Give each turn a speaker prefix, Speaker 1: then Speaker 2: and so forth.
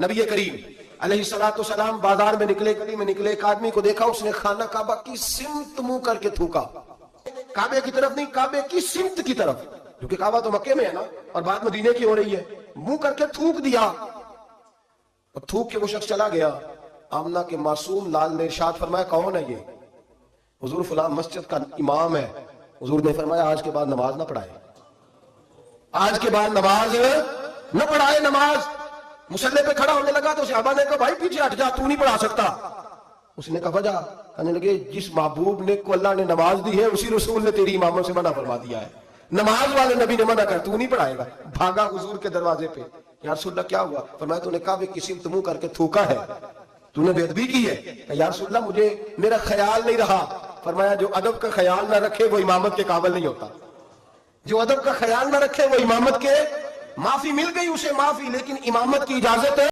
Speaker 1: نبی کریم علیہ بازار میں نکلے، گلی میں نکلے، ایک آدمی کو دیکھا، اس نے خانہ کعبہ کی سمت منہ کر کے تھوکا. کعبے کی طرف نہیں، کعبے کی سمت کی طرف، کیونکہ کعبہ تو مکے میں ہے نا اور بات مدینے کی ہو رہی ہے. منہ کر کے تھوک دیا اور تھوک کے وہ شخص چلا گیا. آمنہ کے معصوم لال نے ارشاد فرمایا کون ہے یہ؟ حضور فلاں مسجد کا امام ہے. حضور نے فرمایا آج کے بعد نماز نہ پڑھائے، آج کے بعد نماز نہ پڑھائے. نماز مصلی پہ کھڑا ہونے لگا تو صحابہ نے کہا بھائی پیچھے ہٹ جا، تو نہیں پڑھا سکتا. اس نے کہا وجہ؟ کہنے لگے جس محبوب نے کو اللہ نے نماز دی ہے اسی رسول نے تیری اماموں سے منع فرما دیا ہے. نماز والے نبی نے منع کر، تو نہیں پڑھائے گا. بھاگا حضور کے دروازے پہ، یا رسول اللہ کیا ہوا؟ فرمایا تو نے کعبے کی سمت منہ کر کے تھوکا ہے، تو نے بے ادبی کی ہے. کہ یا رسول اللہ مجھے میرا خیال نہیں رہا. فرمایا جو ادب کا خیال نہ رکھے وہ امامت کے قابل نہیں ہوتا. جو ادب کا خیال نہ رکھے وہ امامت کے، معافی مل گئی اسے معافی، لیکن امامت کی اجازت ہے